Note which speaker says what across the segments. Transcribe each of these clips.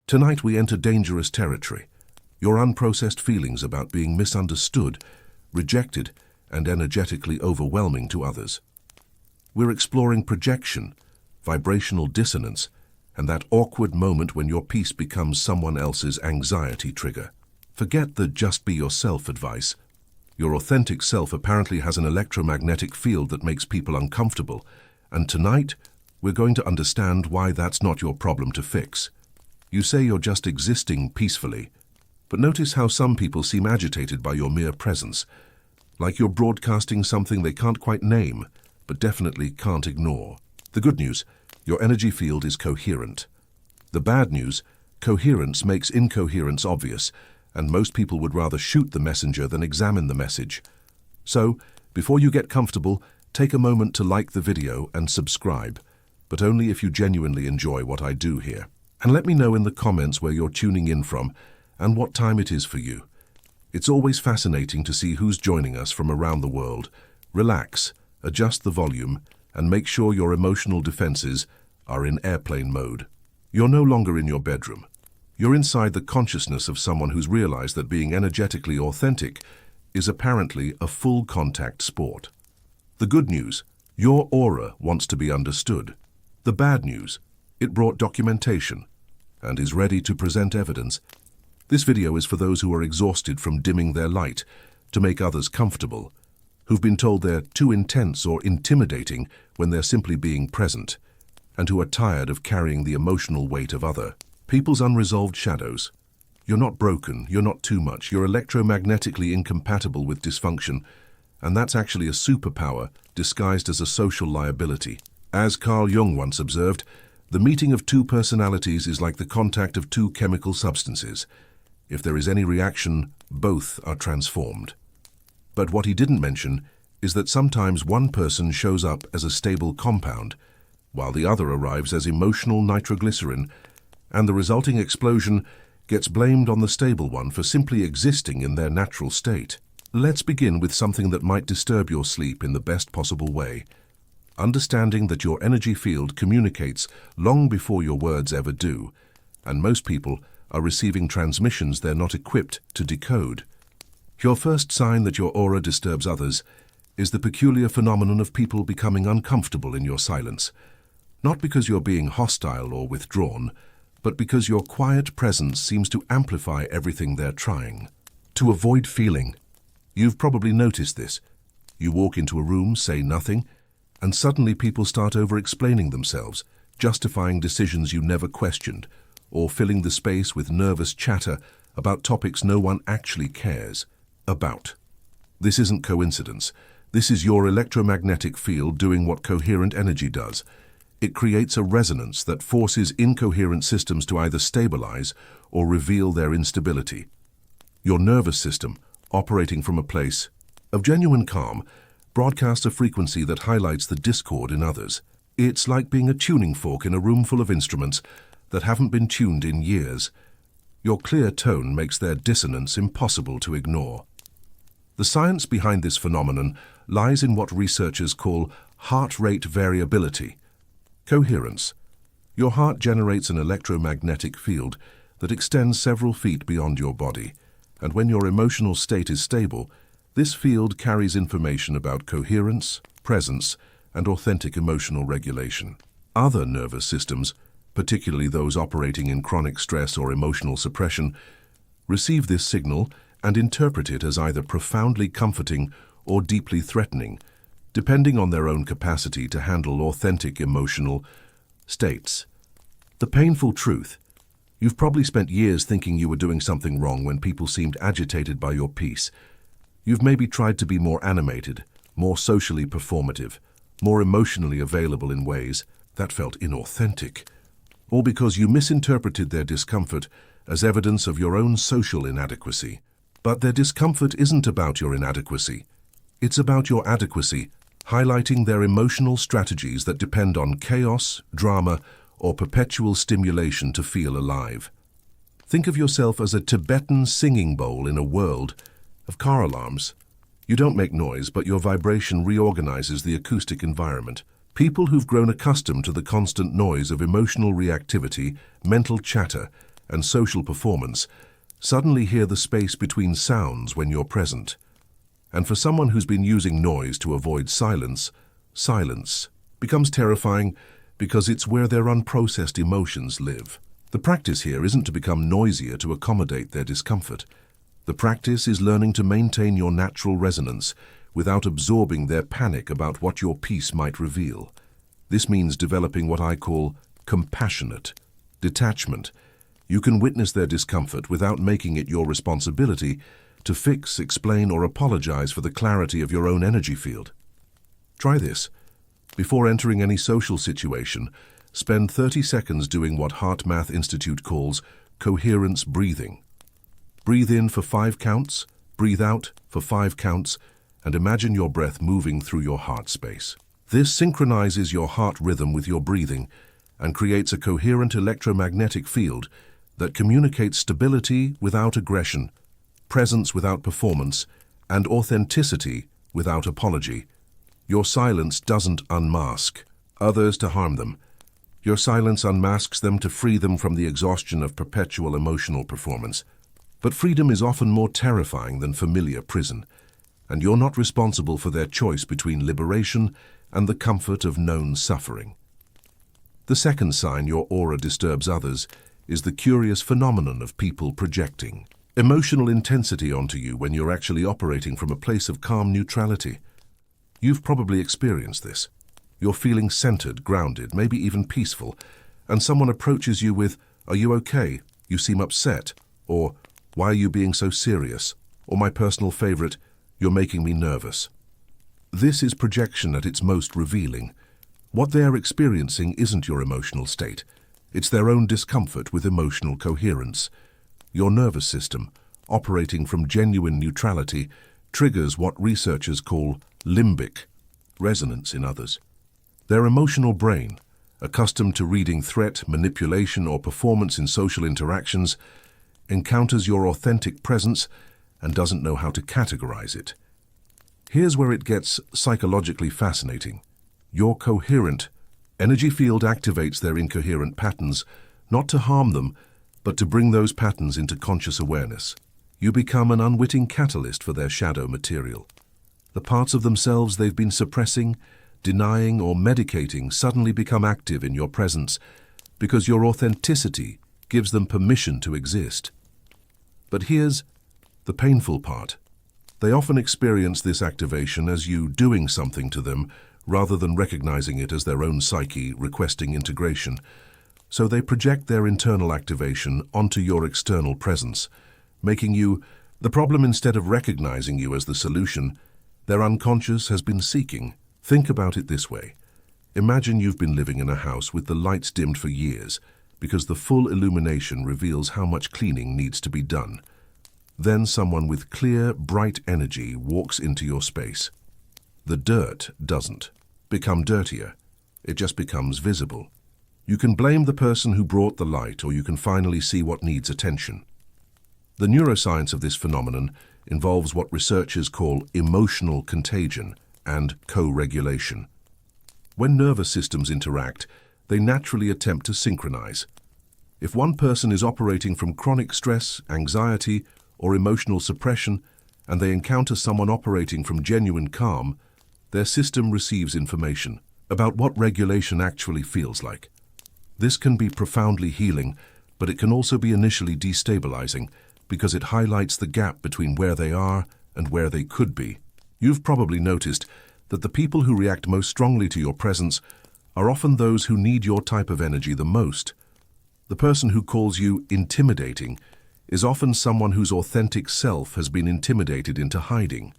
Speaker 1: Tonight we enter dangerous territory. Your unprocessed feelings about being misunderstood, rejected, and energetically overwhelming to others. We're exploring projection, vibrational dissonance, and that awkward moment when your peace becomes someone else's anxiety trigger. Forget the just be yourself advice. Your authentic self apparently has an electromagnetic field that makes people uncomfortable, and tonight we're going to understand why that's not your problem to fix. You say you're just existing peacefully, but notice how some people seem agitated by your mere presence, like you're broadcasting something they can't quite name, but definitely can't ignore. The good news, your energy field is coherent. The bad news, coherence makes incoherence obvious, and most people would rather shoot the messenger than examine the message. So, before you get comfortable, take a moment to like the video and subscribe, but only if you genuinely enjoy what I do here. And let me know in the comments where you're tuning in from and what time it is for you. It's always fascinating to see who's joining us from around the world. Relax, adjust the volume, and make sure your emotional defenses are in airplane mode. You're no longer in your bedroom. You're inside the consciousness of someone who's realized that being energetically authentic is apparently a full contact sport. The good news, your aura wants to be understood. The bad news, it brought documentation and is ready to present evidence. This video is for those who are exhausted from dimming their light to make others comfortable, who've been told they're too intense or intimidating when they're simply being present, and who are tired of carrying the emotional weight of other people's unresolved shadows. You're not broken, you're not too much, you're electromagnetically incompatible with dysfunction, and that's actually a superpower disguised as a social liability. As Carl Jung once observed, the meeting of two personalities is like the contact of two chemical substances. If there is any reaction, both are transformed. But what he didn't mention is that sometimes one person shows up as a stable compound, while the other arrives as emotional nitroglycerin, and the resulting explosion gets blamed on the stable one for simply existing in their natural state. Let's begin with something that might disturb your sleep in the best possible way. Understanding that your energy field communicates long before your words ever do, and most people are receiving transmissions they're not equipped to decode. Your first sign that your aura disturbs others is the peculiar phenomenon of people becoming uncomfortable in your silence, not because you're being hostile or withdrawn, but because your quiet presence seems to amplify everything they're trying to avoid feeling. You've probably noticed this. You walk into a room, say nothing, and suddenly people start over-explaining themselves, justifying decisions you never questioned, or filling the space with nervous chatter about topics no one actually cares about. This isn't coincidence. This is your electromagnetic field doing what coherent energy does. It creates a resonance that forces incoherent systems to either stabilize or reveal their instability. Your nervous system, operating from a place of genuine calm, broadcasts a frequency that highlights the discord in others. It's like being a tuning fork in a room full of instruments that haven't been tuned in years. Your clear tone makes their dissonance impossible to ignore. The science behind this phenomenon lies in what researchers call heart rate variability. Coherence. Your heart generates an electromagnetic field that extends several feet beyond your body, and when your emotional state is stable, this field carries information about coherence, presence, and authentic emotional regulation. Other nervous systems, particularly those operating in chronic stress or emotional suppression, receive this signal and interpret it as either profoundly comforting or deeply threatening, depending on their own capacity to handle authentic emotional states. The painful truth: you've probably spent years thinking you were doing something wrong when people seemed agitated by your peace. You've maybe tried to be more animated, more socially performative, more emotionally available in ways that felt inauthentic, all because you misinterpreted their discomfort as evidence of your own social inadequacy. But their discomfort isn't about your inadequacy. It's about your adequacy, highlighting their emotional strategies that depend on chaos, drama, or perpetual stimulation to feel alive. Think of yourself as a Tibetan singing bowl in a world of car alarms. You don't make noise, but your vibration reorganizes the acoustic environment. People who've grown accustomed to the constant noise of emotional reactivity, mental chatter, and social performance suddenly hear the space between sounds when you're present. And for someone who's been using noise to avoid silence, silence becomes terrifying because it's where their unprocessed emotions live. The practice here isn't to become noisier to accommodate their discomfort. The practice is learning to maintain your natural resonance without absorbing their panic about what your peace might reveal. This means developing what I call compassionate detachment. You can witness their discomfort without making it your responsibility to fix, explain, or apologize for the clarity of your own energy field. Try this. Before entering any social situation, spend 30 seconds doing what HeartMath Institute calls coherence breathing. Breathe in for 5 counts, breathe out for 5 counts, and imagine your breath moving through your heart space. This synchronizes your heart rhythm with your breathing and creates a coherent electromagnetic field that communicates stability without aggression, presence without performance, and authenticity without apology. Your silence doesn't unmask others to harm them. Your silence unmasks them to free them from the exhaustion of perpetual emotional performance. But freedom is often more terrifying than familiar prison, and you're not responsible for their choice between liberation and the comfort of known suffering. The second sign your aura disturbs others is the curious phenomenon of people projecting emotional intensity onto you when you're actually operating from a place of calm neutrality. You've probably experienced this. You're feeling centered, grounded, maybe even peaceful, and someone approaches you with, "Are you okay? You seem upset," or "Why are you being so serious?" or my personal favorite, "You're making me nervous." This is projection at its most revealing. What they are experiencing isn't your emotional state. It's their own discomfort with emotional coherence. Your nervous system, operating from genuine neutrality, triggers what researchers call limbic resonance in others. Their emotional brain, accustomed to reading threat, manipulation, or performance in social interactions, encounters your authentic presence and doesn't know how to categorize it. Here's where it gets psychologically fascinating. Your coherent energy field activates their incoherent patterns, not to harm them, but to bring those patterns into conscious awareness. You become an unwitting catalyst for their shadow material. The parts of themselves they've been suppressing, denying, or medicating suddenly become active in your presence because your authenticity gives them permission to exist. But here's the painful part. They often experience this activation as you doing something to them rather than recognizing it as their own psyche requesting integration. So they project their internal activation onto your external presence, making you the problem instead of recognizing you as the solution their unconscious has been seeking. Think about it this way. Imagine you've been living in a house with the lights dimmed for years because the full illumination reveals how much cleaning needs to be done. Then someone with clear, bright energy walks into your space. The dirt doesn't become dirtier. It just becomes visible. You can blame the person who brought the light, or you can finally see what needs attention. The neuroscience of this phenomenon involves what researchers call emotional contagion and co-regulation. When nervous systems interact, they naturally attempt to synchronize. If one person is operating from chronic stress, anxiety, or emotional suppression, and they encounter someone operating from genuine calm, their system receives information about what regulation actually feels like. This can be profoundly healing, but it can also be initially destabilizing because it highlights the gap between where they are and where they could be. You've probably noticed that the people who react most strongly to your presence are often those who need your type of energy the most. The person who calls you intimidating is often someone whose authentic self has been intimidated into hiding.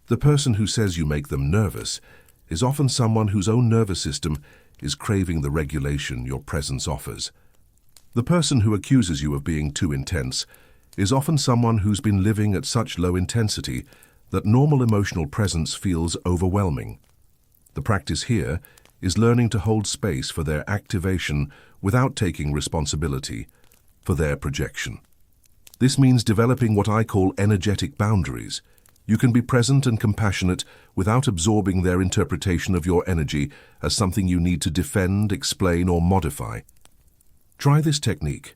Speaker 1: The person who says you make them nervous is often someone whose own nervous system is craving the regulation your presence offers. The person who accuses you of being too intense is often someone who's been living at such low intensity that normal emotional presence feels overwhelming. The practice here is learning to hold space for their activation without taking responsibility for their projection. This means developing what I call energetic boundaries. You can be present and compassionate without absorbing their interpretation of your energy as something you need to defend, explain, or modify. Try this technique.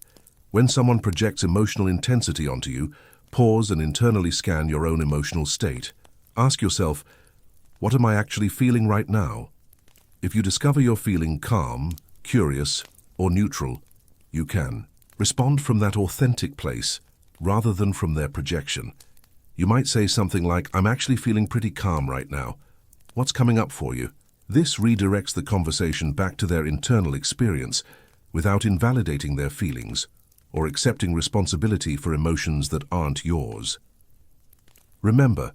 Speaker 1: When someone projects emotional intensity onto you, pause and internally scan your own emotional state. Ask yourself, what am I actually feeling right now? If you discover you're feeling calm, curious, or neutral, you can respond from that authentic place rather than from their projection. You might say something like, I'm actually feeling pretty calm right now. What's coming up for you? This redirects the conversation back to their internal experience without invalidating their feelings or accepting responsibility for emotions that aren't yours. Remember,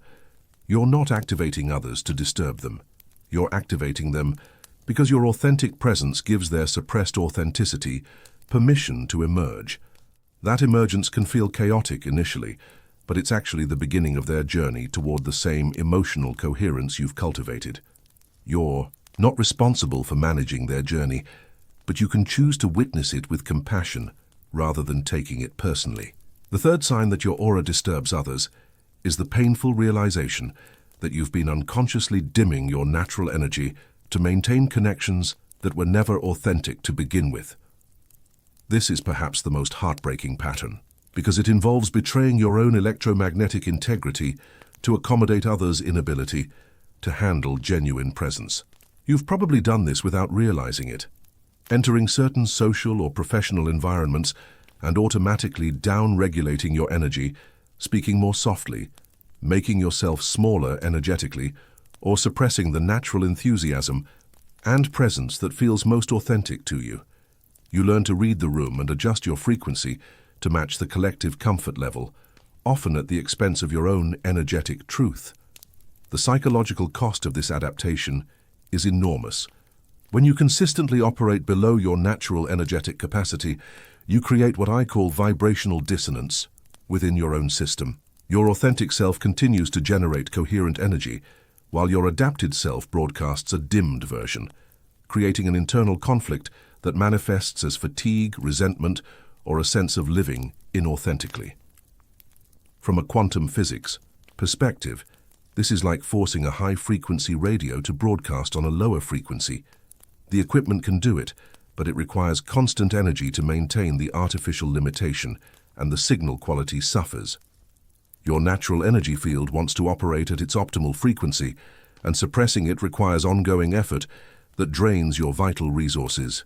Speaker 1: you're not activating others to disturb them. You're activating them because your authentic presence gives their suppressed authenticity permission to emerge. That emergence can feel chaotic initially, but it's actually the beginning of their journey toward the same emotional coherence you've cultivated. You're not responsible for managing their journey, but you can choose to witness it with compassion rather than taking it personally. The third sign that your aura disturbs others is the painful realization that you've been unconsciously dimming your natural energy to maintain connections that were never authentic to begin with. This is perhaps the most heartbreaking pattern, because it involves betraying your own electromagnetic integrity to accommodate others' inability to handle genuine presence. You've probably done this without realizing it, entering certain social or professional environments and automatically down-regulating your energy, speaking more softly, making yourself smaller energetically, or suppressing the natural enthusiasm and presence that feels most authentic to you. You learn to read the room and adjust your frequency to match the collective comfort level, often at the expense of your own energetic truth. The psychological cost of this adaptation is enormous. When you consistently operate below your natural energetic capacity, you create what I call vibrational dissonance within your own system. Your authentic self continues to generate coherent energy, while your adapted self broadcasts a dimmed version, creating an internal conflict that manifests as fatigue, resentment, or a sense of living inauthentically. From a quantum physics perspective, this is like forcing a high-frequency radio to broadcast on a lower frequency. The equipment can do it, but it requires constant energy to maintain the artificial limitation, and the signal quality suffers. Your natural energy field wants to operate at its optimal frequency, and suppressing it requires ongoing effort that drains your vital resources.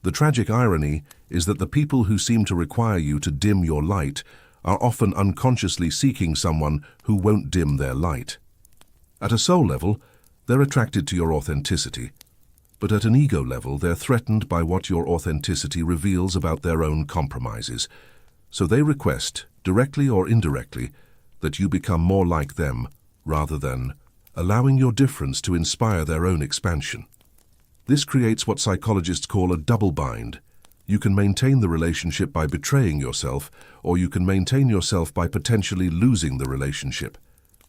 Speaker 1: The tragic irony is that the people who seem to require you to dim your light are often unconsciously seeking someone who won't dim their light. At a soul level, they're attracted to your authenticity, but at an ego level, they're threatened by what your authenticity reveals about their own compromises. So they request, directly or indirectly, that you become more like them, rather than allowing your difference to inspire their own expansion. This creates what psychologists call a double bind. You can maintain the relationship by betraying yourself, or you can maintain yourself by potentially losing the relationship.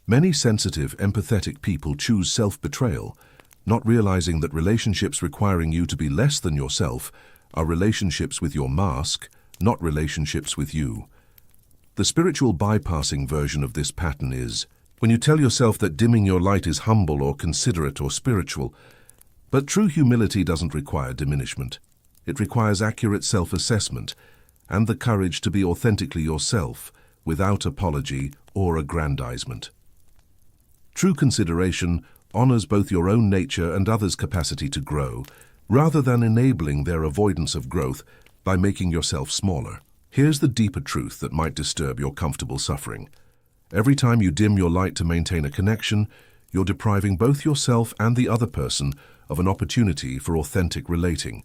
Speaker 1: Many sensitive, empathetic people choose self-betrayal, not realizing that relationships requiring you to be less than yourself are relationships with your mask, not relationships with you. The spiritual bypassing version of this pattern is when you tell yourself that dimming your light is humble or considerate or spiritual. But true humility doesn't require diminishment. It requires accurate self-assessment and the courage to be authentically yourself without apology or aggrandizement. True consideration honors both your own nature and others' capacity to grow, rather than enabling their avoidance of growth by making yourself smaller. Here's the deeper truth that might disturb your comfortable suffering. Every time you dim your light to maintain a connection, you're depriving both yourself and the other person of an opportunity for authentic relating.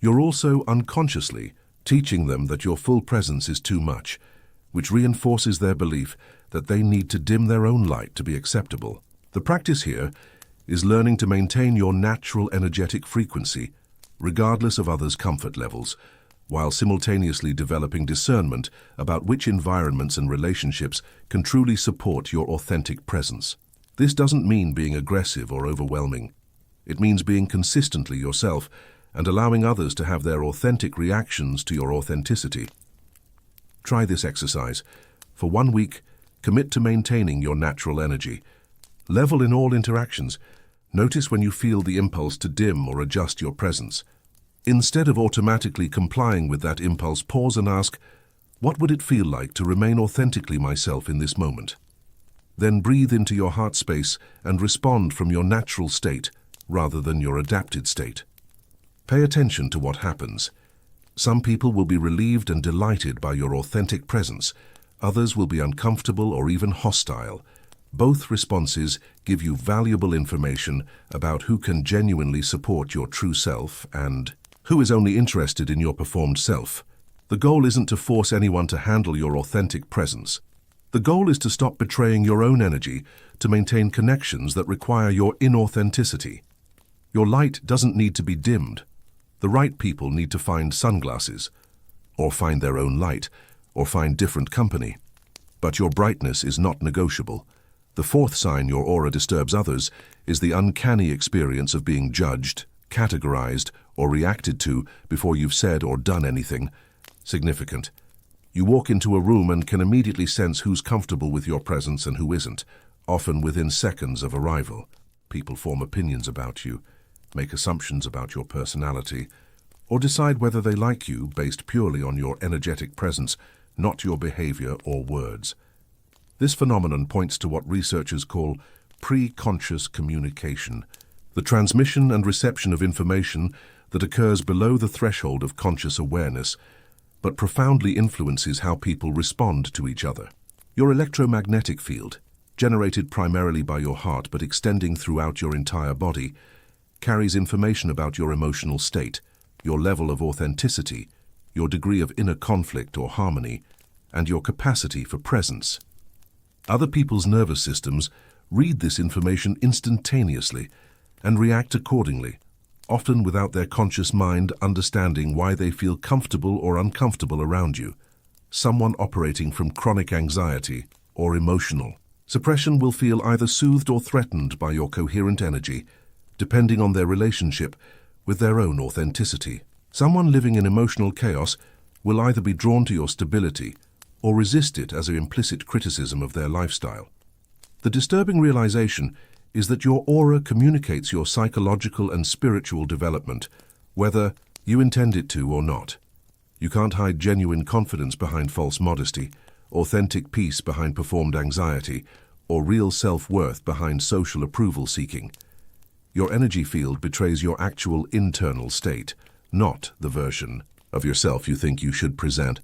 Speaker 1: You're also unconsciously teaching them that your full presence is too much, which reinforces their belief that they need to dim their own light to be acceptable. The practice here is learning to maintain your natural energetic frequency, regardless of others' comfort levels, while simultaneously developing discernment about which environments and relationships can truly support your authentic presence. This doesn't mean being aggressive or overwhelming. It means being consistently yourself and allowing others to have their authentic reactions to your authenticity. Try this exercise. For 1 week, commit to maintaining your natural energy. Level in all interactions. Notice when you feel the impulse to dim or adjust your presence. Instead of automatically complying with that impulse, pause and ask, what would it feel like to remain authentically myself in this moment? Then breathe into your heart space and respond from your natural state rather than your adapted state. Pay attention to what happens. Some people will be relieved and delighted by your authentic presence. Others will be uncomfortable or even hostile. Both responses give you valuable information about who can genuinely support your true self and who is only interested in your performed self. The goal isn't to force anyone to handle your authentic presence. The goal is to stop betraying your own energy to maintain connections that require your inauthenticity. Your light doesn't need to be dimmed. The right people need to find sunglasses, or find their own light, or find different company. But your brightness is not negotiable. The fourth sign your aura disturbs others is the uncanny experience of being judged, categorized, or reacted to before you've said or done anything significant. You walk into a room and can immediately sense who's comfortable with your presence and who isn't, often within seconds of arrival. People form opinions about you, make assumptions about your personality, or decide whether they like you based purely on your energetic presence, not your behavior or words. This phenomenon points to what researchers call pre-conscious communication, the transmission and reception of information that occurs below the threshold of conscious awareness, but profoundly influences how people respond to each other. Your electromagnetic field, generated primarily by your heart but extending throughout your entire body, carries information about your emotional state, your level of authenticity, your degree of inner conflict or harmony, and your capacity for presence. Other people's nervous systems read this information instantaneously and react accordingly, often without their conscious mind understanding why they feel comfortable or uncomfortable around you. Someone operating from chronic anxiety or emotional suppression will feel either soothed or threatened by your coherent energy, depending on their relationship with their own authenticity. Someone living in emotional chaos will either be drawn to your stability or resist it as an implicit criticism of their lifestyle. The disturbing realization is that your aura communicates your psychological and spiritual development, whether you intend it to or not. You can't hide genuine confidence behind false modesty, authentic peace behind performed anxiety, or real self-worth behind social approval seeking. Your energy field betrays your actual internal state, not the version of yourself you think you should present.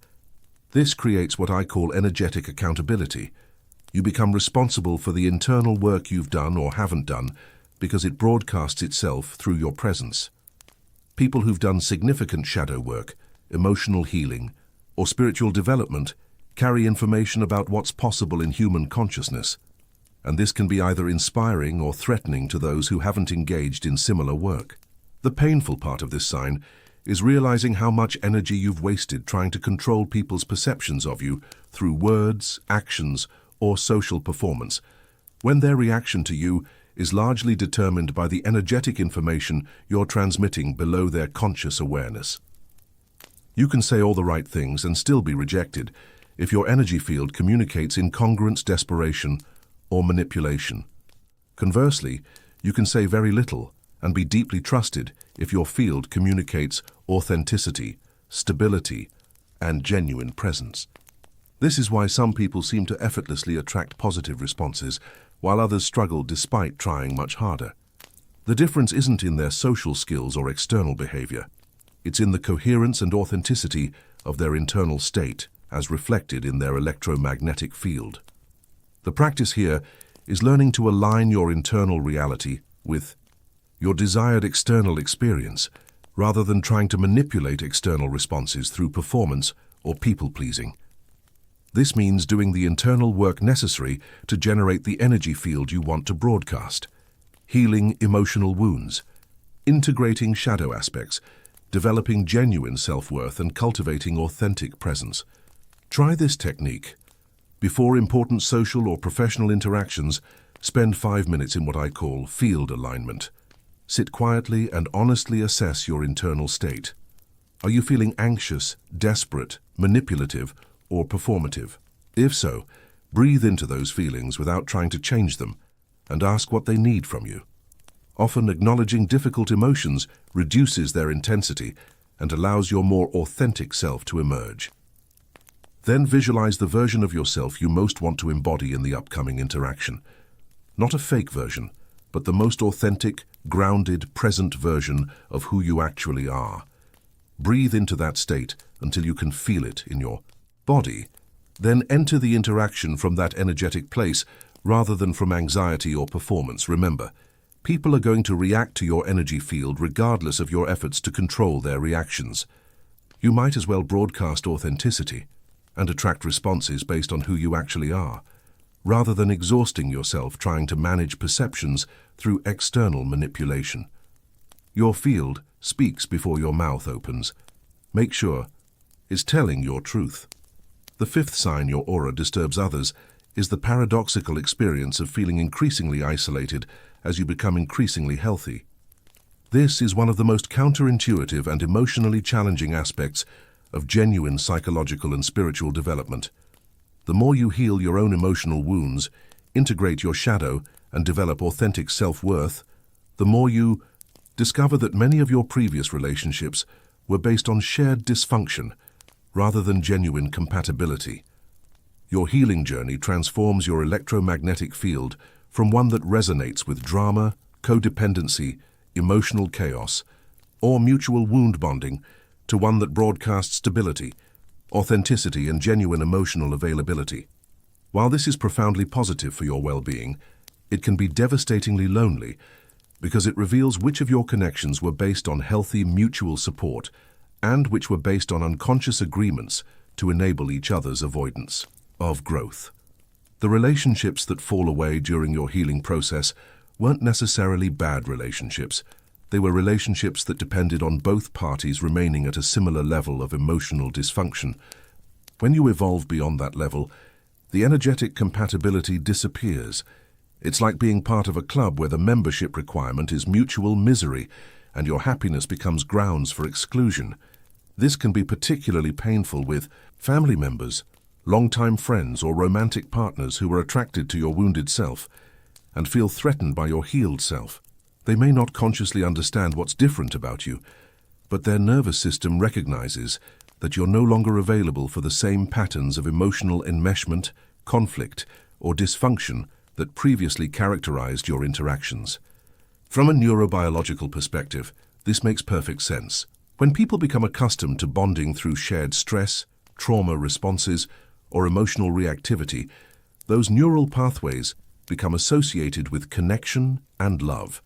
Speaker 1: This creates what I call energetic accountability. You become responsible for the internal work you've done or haven't done because it broadcasts itself through your presence. People who've done significant shadow work, emotional healing, or spiritual development carry information about what's possible in human consciousness, and this can be either inspiring or threatening to those who haven't engaged in similar work. The painful part of this sign is realizing how much energy you've wasted trying to control people's perceptions of you through words, actions, or social performance, when their reaction to you is largely determined by the energetic information you're transmitting below their conscious awareness. You can say all the right things and still be rejected if your energy field communicates incongruence, desperation, or manipulation. Conversely, you can say very little and be deeply trusted if your field communicates authenticity, stability, and genuine presence. This is why some people seem to effortlessly attract positive responses, while others struggle despite trying much harder. The difference isn't in their social skills or external behavior. It's in the coherence and authenticity of their internal state, as reflected in their electromagnetic field. The practice here is learning to align your internal reality with your desired external experience, rather than trying to manipulate external responses through performance or people-pleasing. This means doing the internal work necessary to generate the energy field you want to broadcast, healing emotional wounds, integrating shadow aspects, developing genuine self-worth, and cultivating authentic presence. Try this technique. Before important social or professional interactions, spend 5 minutes in what I call field alignment. Sit quietly and honestly assess your internal state. Are you feeling anxious, desperate, manipulative, or performative? If so, breathe into those feelings without trying to change them and ask what they need from you. Often acknowledging difficult emotions reduces their intensity and allows your more authentic self to emerge. Then visualize the version of yourself you most want to embody in the upcoming interaction. Not a fake version, but the most authentic, grounded, present version of who you actually are. Breathe into that state until you can feel it in your body. Then enter the interaction from that energetic place rather than from anxiety or performance. Remember, people are going to react to your energy field regardless of your efforts to control their reactions. You might as well broadcast authenticity and attract responses based on who you actually are, rather than exhausting yourself trying to manage perceptions through external manipulation. Your field speaks before your mouth opens. Make sure it's telling your truth. The fifth sign your aura disturbs others is the paradoxical experience of feeling increasingly isolated as you become increasingly healthy. This is one of the most counterintuitive and emotionally challenging aspects of genuine psychological and spiritual development. The more you heal your own emotional wounds, integrate your shadow, and develop authentic self-worth, the more you discover that many of your previous relationships were based on shared dysfunction rather than genuine compatibility. Your healing journey transforms your electromagnetic field from one that resonates with drama, codependency, emotional chaos, or mutual wound bonding to one that broadcasts stability, authenticity, and genuine emotional availability. While this is profoundly positive for your well-being, it can be devastatingly lonely because it reveals which of your connections were based on healthy mutual support and which were based on unconscious agreements to enable each other's avoidance of growth. The relationships that fall away during your healing process weren't necessarily bad relationships. They were relationships that depended on both parties remaining at a similar level of emotional dysfunction. When you evolve beyond that level, the energetic compatibility disappears. It's like being part of a club where the membership requirement is mutual misery and your happiness becomes grounds for exclusion. This can be particularly painful with family members, longtime friends, or romantic partners who are attracted to your wounded self and feel threatened by your healed self. They may not consciously understand what's different about you, but their nervous system recognizes that you're no longer available for the same patterns of emotional enmeshment, conflict, or dysfunction that previously characterized your interactions. From a neurobiological perspective, this makes perfect sense. When people become accustomed to bonding through shared stress, trauma responses, or emotional reactivity, those neural pathways become associated with connection and love.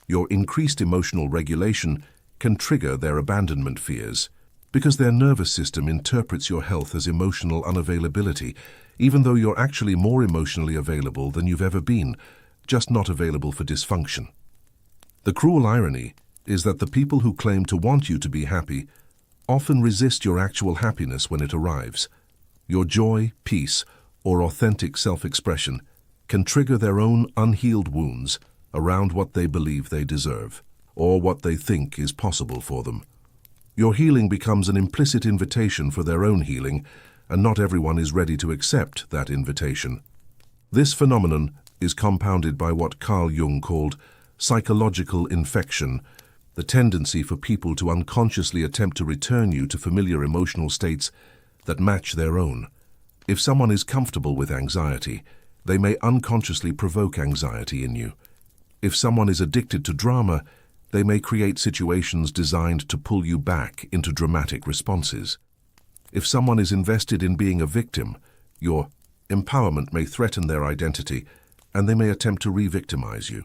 Speaker 1: Your increased emotional regulation can trigger their abandonment fears because their nervous system interprets your health as emotional unavailability, even though you're actually more emotionally available than you've ever been, just not available for dysfunction. The cruel irony is that the people who claim to want you to be happy often resist your actual happiness when it arrives. Your joy, peace, or authentic self-expression can trigger their own unhealed wounds around what they believe they deserve, or what they think is possible for them. Your healing becomes an implicit invitation for their own healing, and not everyone is ready to accept that invitation. This phenomenon is compounded by what Carl Jung called psychological infection, the tendency for people to unconsciously attempt to return you to familiar emotional states that match their own. If someone is comfortable with anxiety, they may unconsciously provoke anxiety in you. If someone is addicted to drama, they may create situations designed to pull you back into dramatic responses. If someone is invested in being a victim, your empowerment may threaten their identity, and they may attempt to re-victimize you.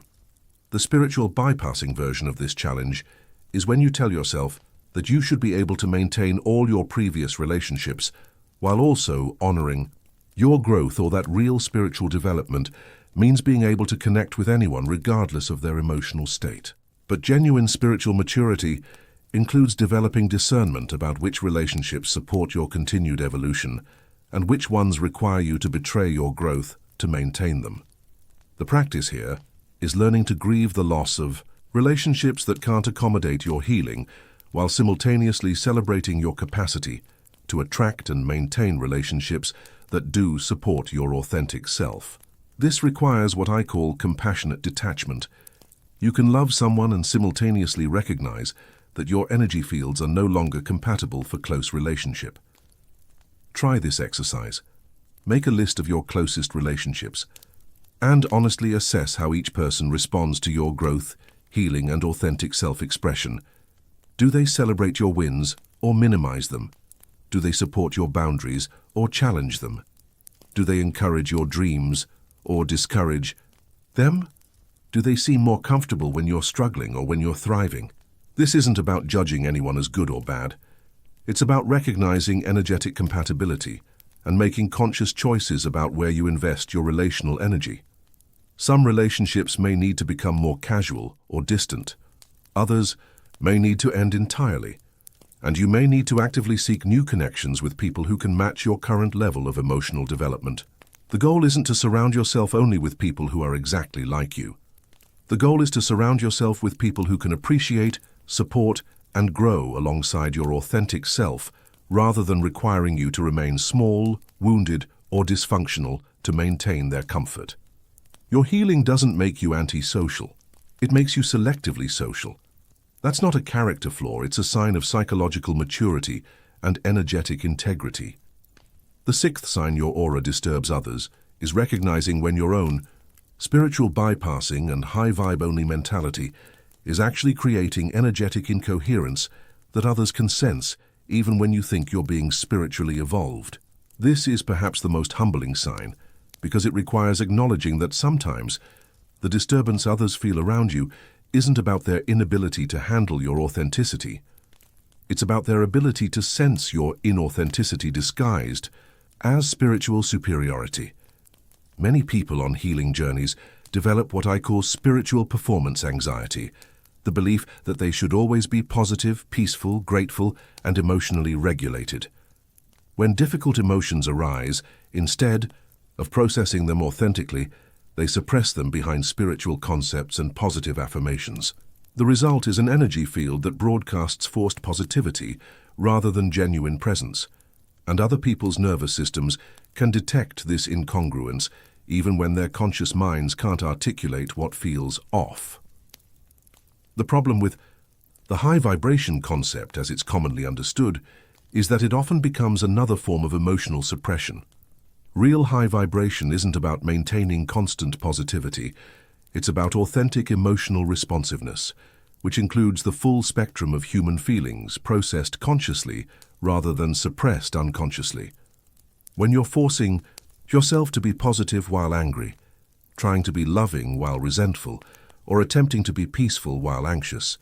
Speaker 1: The spiritual bypassing version of this challenge is when you tell yourself that you should be able to maintain all your previous relationships while also honoring your growth, or that real spiritual development means being able to connect with anyone regardless of their emotional state. But genuine spiritual maturity includes developing discernment about which relationships support your continued evolution and which ones require you to betray your growth to maintain them. The practice here is learning to grieve the loss of relationships that can't accommodate your healing while simultaneously celebrating your capacity to attract and maintain relationships that do support your authentic self. This requires what I call compassionate detachment. You can love someone and simultaneously recognize that your energy fields are no longer compatible for close relationship. Try this exercise. Make a list of your closest relationships and honestly assess how each person responds to your growth, healing, and authentic self-expression. Do they celebrate your wins or minimize them? Do they support your boundaries or challenge them? Do they encourage your dreams or discourage them? Do they seem more comfortable when you're struggling or when you're thriving? This isn't about judging anyone as good or bad. It's about recognizing energetic compatibility and making conscious choices about where you invest your relational energy. Some relationships may need to become more casual or distant. Others may need to end entirely. And you may need to actively seek new connections with people who can match your current level of emotional development. The goal isn't to surround yourself only with people who are exactly like you. The goal is to surround yourself with people who can appreciate, support, and grow alongside your authentic self, rather than requiring you to remain small, wounded, or dysfunctional to maintain their comfort. Your healing doesn't make you antisocial. It makes you selectively social. That's not a character flaw, it's a sign of psychological maturity and energetic integrity. The sixth sign your aura disturbs others is recognizing when your own spiritual bypassing and high-vibe-only mentality is actually creating energetic incoherence that others can sense even when you think you're being spiritually evolved. This is perhaps the most humbling sign, because it requires acknowledging that sometimes the disturbance others feel around you isn't about their inability to handle your authenticity. It's about their ability to sense your inauthenticity disguised as spiritual superiority. Many people on healing journeys develop what I call spiritual performance anxiety, the belief that they should always be positive, peaceful, grateful, and emotionally regulated. When difficult emotions arise, instead of processing them authentically, they suppress them behind spiritual concepts and positive affirmations. The result is an energy field that broadcasts forced positivity rather than genuine presence, and other people's nervous systems can detect this incongruence even when their conscious minds can't articulate what feels off. The problem with the high vibration concept, as it's commonly understood, is that it often becomes another form of emotional suppression. Real high vibration isn't about maintaining constant positivity. It's about authentic emotional responsiveness, which includes the full spectrum of human feelings processed consciously rather than suppressed unconsciously. When you're forcing yourself to be positive while angry, trying to be loving while resentful, or attempting to be peaceful while anxious,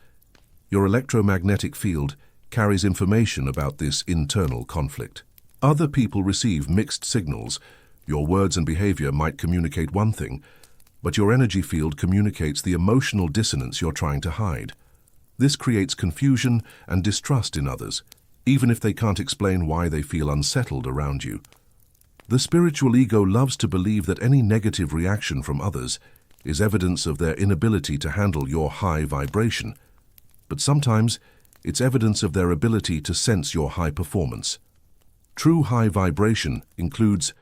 Speaker 1: your electromagnetic field carries information about this internal conflict. Other people receive mixed signals. Your words and behavior might communicate one thing, but your energy field communicates the emotional dissonance you're trying to hide. This creates confusion and distrust in others, even if they can't explain why they feel unsettled around you. The spiritual ego loves to believe that any negative reaction from others is evidence of their inability to handle your high vibration, but sometimes it's evidence of their ability to sense your high performance. True high vibration includes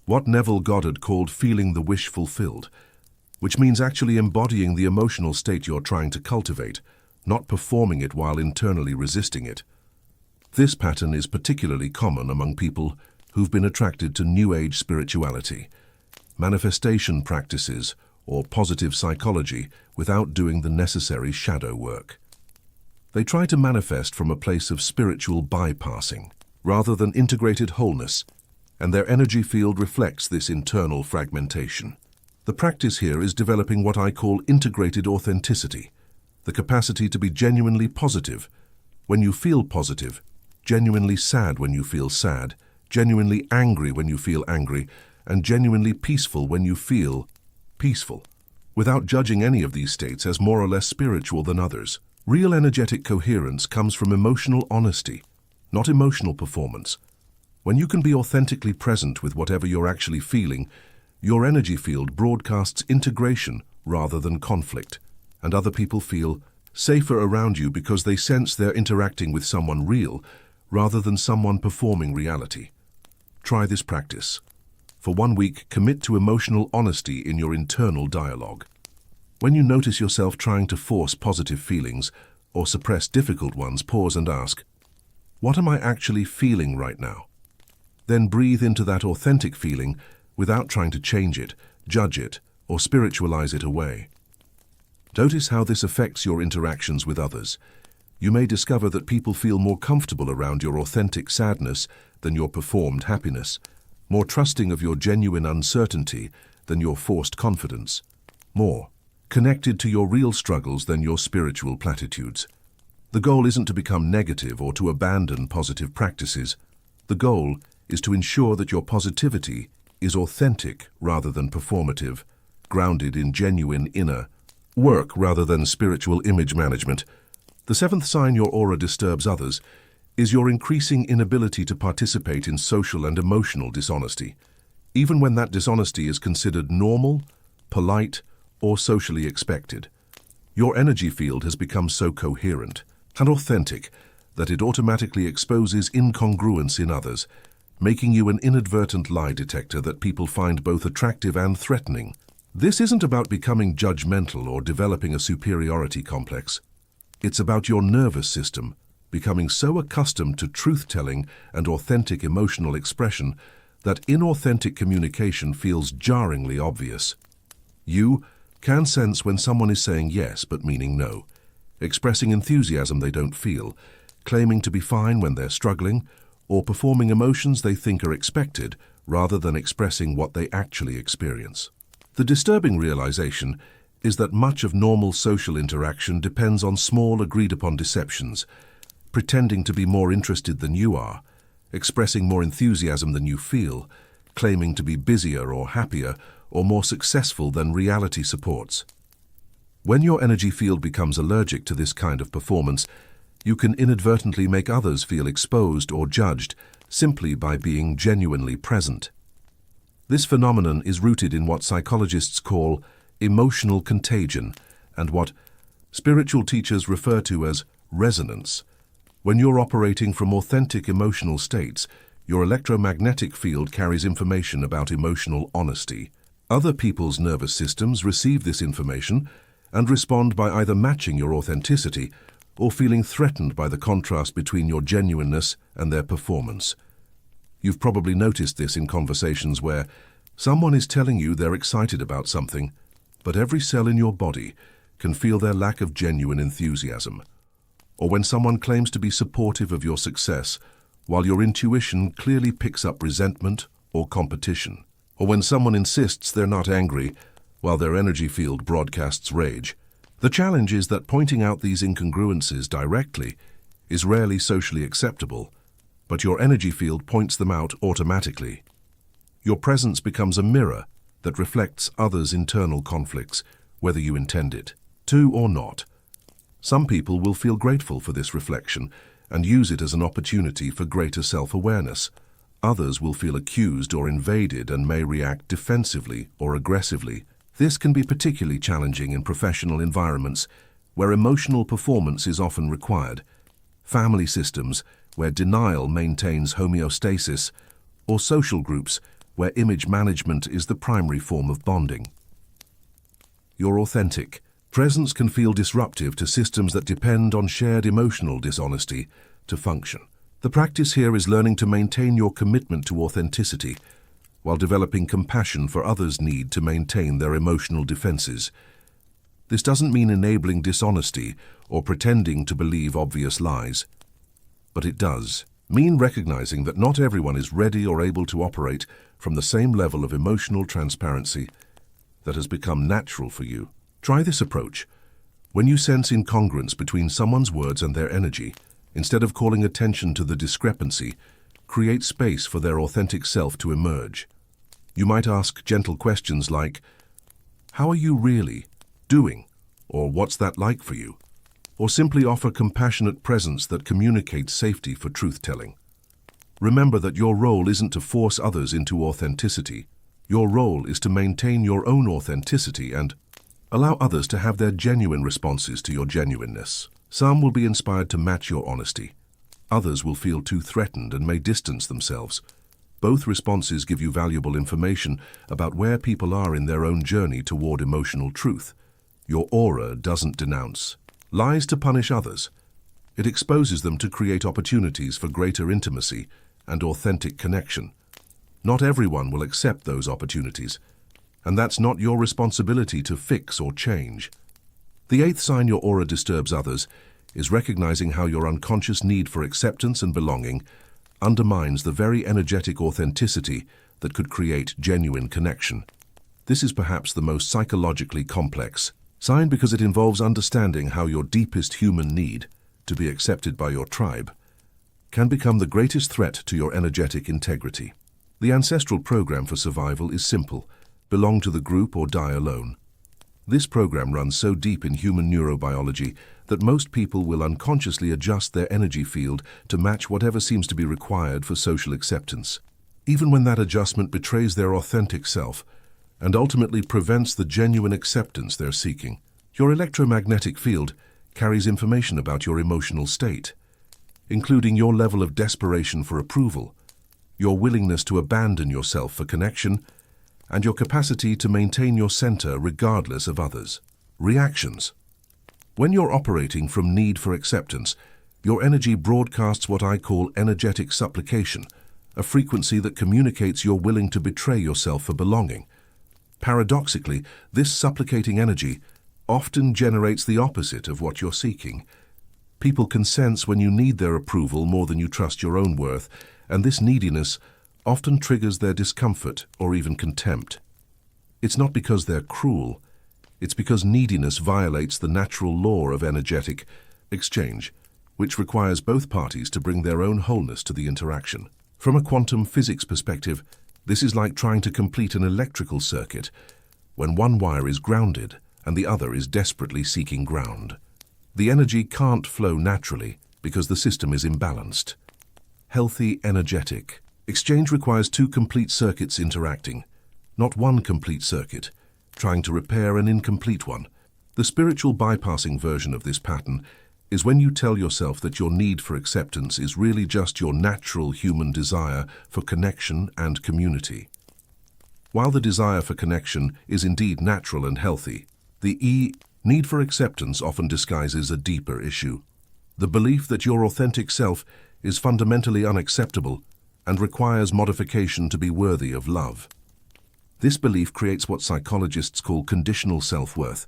Speaker 1: what Neville Goddard called feeling the wish fulfilled, which means actually embodying the emotional state you're trying to cultivate, not performing it while internally resisting it. This pattern is particularly common among people who've been attracted to New Age spirituality, manifestation practices, or positive psychology without doing the necessary shadow work. They try to manifest from a place of spiritual bypassing, rather than integrated wholeness, and their energy field reflects this internal fragmentation. The practice here is developing what I call integrated authenticity, the capacity to be genuinely positive when you feel positive, genuinely sad when you feel sad, genuinely angry when you feel angry, and genuinely peaceful when you feel peaceful, without judging any of these states as more or less spiritual than others. Real energetic coherence comes from emotional honesty, not emotional performance. When you can be authentically present with whatever you're actually feeling, your energy field broadcasts integration rather than conflict, and other people feel safer around you because they sense they're interacting with someone real rather than someone performing reality. Try this practice. For 1 week, commit to emotional honesty in your internal dialogue. When you notice yourself trying to force positive feelings or suppress difficult ones, pause and ask, what am I actually feeling right now? Then breathe into that authentic feeling without trying to change it, judge it, or spiritualize it away. Notice how this affects your interactions with others. You may discover that people feel more comfortable around your authentic sadness than your performed happiness, more trusting of your genuine uncertainty than your forced confidence, more connected to your real struggles than your spiritual platitudes. The goal isn't to become negative or to abandon positive practices. The goal is to ensure that your positivity is authentic rather than performative, grounded in genuine inner work rather than spiritual image management. The seventh sign your aura disturbs others is your increasing inability to participate in social and emotional dishonesty, even when that dishonesty is considered normal, polite, or socially expected. Your energy field has become so coherent and authentic that it automatically exposes incongruence in others, making you an inadvertent lie detector that people find both attractive and threatening. This isn't about becoming judgmental or developing a superiority complex. It's about your nervous system becoming so accustomed to truth-telling and authentic emotional expression that inauthentic communication feels jarringly obvious. You can sense when someone is saying yes but meaning no, expressing enthusiasm they don't feel, claiming to be fine when they're struggling, or performing emotions they think are expected rather than expressing what they actually experience. The disturbing realization is that much of normal social interaction depends on small agreed-upon deceptions, pretending to be more interested than you are, expressing more enthusiasm than you feel, claiming to be busier or happier or more successful than reality supports. When your energy field becomes allergic to this kind of performance, you can inadvertently make others feel exposed or judged simply by being genuinely present. This phenomenon is rooted in what psychologists call emotional contagion and what spiritual teachers refer to as resonance. When you're operating from authentic emotional states, your electromagnetic field carries information about emotional honesty. Other people's nervous systems receive this information and respond by either matching your authenticity or feeling threatened by the contrast between your genuineness and their performance. You've probably noticed this in conversations where someone is telling you they're excited about something, but every cell in your body can feel their lack of genuine enthusiasm. Or when someone claims to be supportive of your success, while your intuition clearly picks up resentment or competition. Or when someone insists they're not angry, while their energy field broadcasts rage. The challenge is that pointing out these incongruences directly is rarely socially acceptable, but your energy field points them out automatically. Your presence becomes a mirror that reflects others' internal conflicts, whether you intend it to or not. Some people will feel grateful for this reflection and use it as an opportunity for greater self-awareness. Others will feel accused or invaded and may react defensively or aggressively. This can be particularly challenging in professional environments where emotional performance is often required, family systems where denial maintains homeostasis, or social groups where image management is the primary form of bonding. Your authentic presence can feel disruptive to systems that depend on shared emotional dishonesty to function. The practice here is learning to maintain your commitment to authenticity while developing compassion for others' need to maintain their emotional defenses. This doesn't mean enabling dishonesty or pretending to believe obvious lies, but it does mean recognizing that not everyone is ready or able to operate from the same level of emotional transparency that has become natural for you. Try this approach. When you sense incongruence between someone's words and their energy, instead of calling attention to the discrepancy, create space for their authentic self to emerge. You might ask gentle questions like, "How are you really doing?" or "What's that like for you?" Or simply offer compassionate presence that communicates safety for truth-telling. Remember that your role isn't to force others into authenticity. Your role is to maintain your own authenticity and allow others to have their genuine responses to your genuineness. Some will be inspired to match your honesty. Others will feel too threatened and may distance themselves. Both responses give you valuable information about where people are in their own journey toward emotional truth. Your aura doesn't denounce lies to punish others. It exposes them to create opportunities for greater intimacy and authentic connection. Not everyone will accept those opportunities, and that's not your responsibility to fix or change. The eighth sign your aura disturbs others is recognizing how your unconscious need for acceptance and belonging undermines the very energetic authenticity that could create genuine connection. This is perhaps the most psychologically complex sign because it involves understanding how your deepest human need, to be accepted by your tribe, can become the greatest threat to your energetic integrity. The ancestral program for survival is simple: belong to the group or die alone. This program runs so deep in human neurobiology that most people will unconsciously adjust their energy field to match whatever seems to be required for social acceptance, even when that adjustment betrays their authentic self and ultimately prevents the genuine acceptance they're seeking. Your electromagnetic field carries information about your emotional state, including your level of desperation for approval, your willingness to abandon yourself for connection, and your capacity to maintain your center regardless of others' reactions. When you're operating from need for acceptance, your energy broadcasts what I call energetic supplication, a frequency that communicates you're willing to betray yourself for belonging. Paradoxically, this supplicating energy often generates the opposite of what you're seeking. People can sense when you need their approval more than you trust your own worth, and this neediness often triggers their discomfort or even contempt. It's not because they're cruel, it's because neediness violates the natural law of energetic exchange, which requires both parties to bring their own wholeness to the interaction. From a quantum physics perspective, this is like trying to complete an electrical circuit when one wire is grounded and the other is desperately seeking ground. The energy can't flow naturally because the system is imbalanced. Healthy, energetic exchange requires two complete circuits interacting, not one complete circuit, trying to repair an incomplete one. The spiritual bypassing version of this pattern is when you tell yourself that your need for acceptance is really just your natural human desire for connection and community. While the desire for connection is indeed natural and healthy, the need for acceptance often disguises a deeper issue: the belief that your authentic self is fundamentally unacceptable and requires modification to be worthy of love. This belief creates what psychologists call conditional self-worth,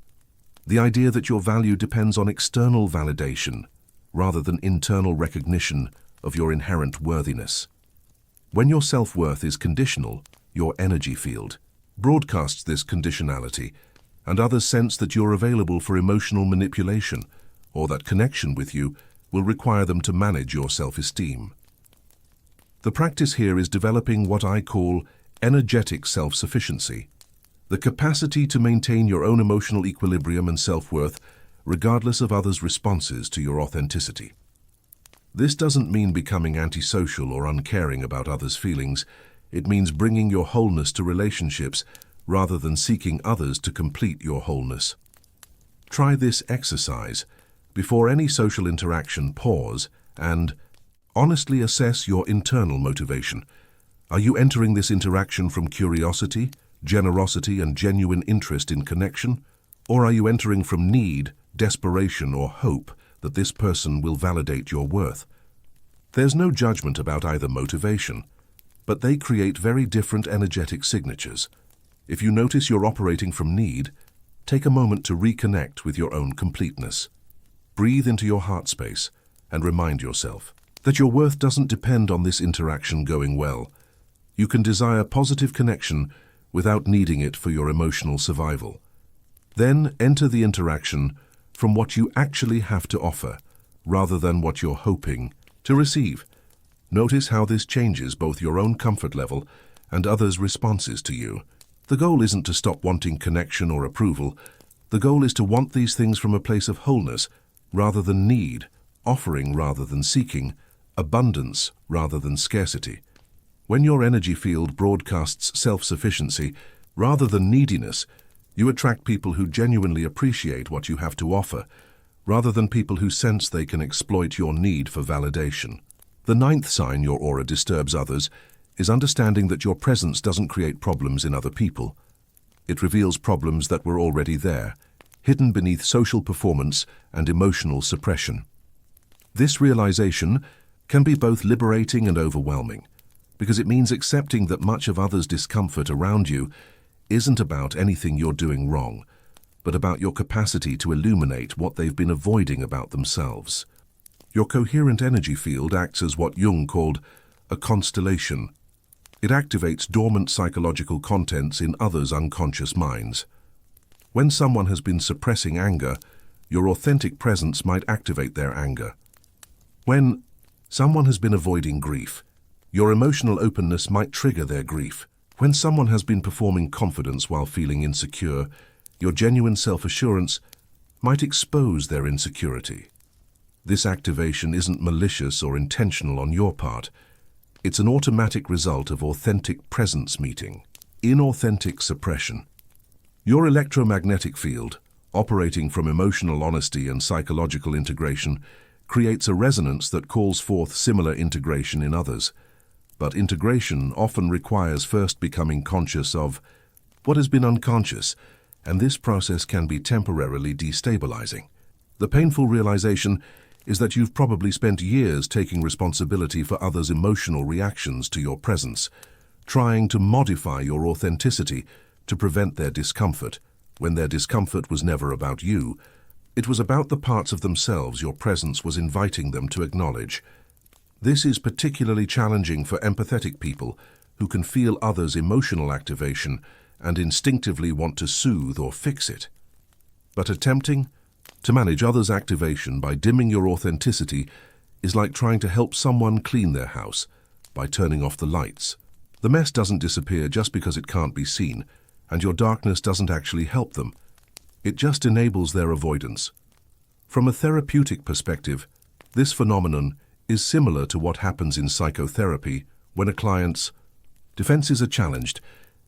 Speaker 1: the idea that your value depends on external validation rather than internal recognition of your inherent worthiness. When your self-worth is conditional, your energy field broadcasts this conditionality, and others sense that you're available for emotional manipulation or that connection with you will require them to manage your self-esteem. The practice here is developing what I call energetic self-sufficiency, the capacity to maintain your own emotional equilibrium and self-worth regardless of others' responses to your authenticity. This doesn't mean becoming antisocial or uncaring about others' feelings. It means bringing your wholeness to relationships rather than seeking others to complete your wholeness. Try this exercise. Before any social interaction, pause and honestly assess your internal motivation. Are you entering this interaction from curiosity, generosity, and genuine interest in connection? Or are you entering from need, desperation, or hope that this person will validate your worth? There's no judgment about either motivation, but they create very different energetic signatures. If you notice you're operating from need, take a moment to reconnect with your own completeness. Breathe into your heart space and remind yourself that your worth doesn't depend on this interaction going well. You can desire positive connection without needing it for your emotional survival. Then enter the interaction from what you actually have to offer, rather than what you're hoping to receive. Notice how this changes both your own comfort level and others' responses to you. The goal isn't to stop wanting connection or approval. The goal is to want these things from a place of wholeness rather than need, offering rather than seeking, abundance rather than scarcity. When your energy field broadcasts self-sufficiency rather than neediness, you attract people who genuinely appreciate what you have to offer, rather than people who sense they can exploit your need for validation. The ninth sign your aura disturbs others is understanding that your presence doesn't create problems in other people. It reveals problems that were already there. hidden beneath social performance and emotional suppression. This realization can be both liberating and overwhelming, because it means accepting that much of others' discomfort around you isn't about anything you're doing wrong, but about your capacity to illuminate what they've been avoiding about themselves. Your coherent energy field acts as what Jung called a constellation. It activates dormant psychological contents in others' unconscious minds. When someone has been suppressing anger, your authentic presence might activate their anger. When someone has been avoiding grief, your emotional openness might trigger their grief. When someone has been performing confidence while feeling insecure, your genuine self-assurance might expose their insecurity. This activation isn't malicious or intentional on your part. It's an automatic result of authentic presence meeting inauthentic suppression. Your electromagnetic field, operating from emotional honesty and psychological integration, creates a resonance that calls forth similar integration in others. But integration often requires first becoming conscious of what has been unconscious, and this process can be temporarily destabilizing. The painful realization is that you've probably spent years taking responsibility for others' emotional reactions to your presence, trying to modify your authenticity to prevent their discomfort, when their discomfort was never about you. It was about the parts of themselves your presence was inviting them to acknowledge. This is particularly challenging for empathetic people who can feel others' emotional activation and instinctively want to soothe or fix it. But attempting to manage others' activation by dimming your authenticity is like trying to help someone clean their house by turning off the lights. The mess doesn't disappear just because it can't be seen, and your darkness doesn't actually help them. It just enables their avoidance. From a therapeutic perspective, this phenomenon is similar to what happens in psychotherapy when a client's defenses are challenged.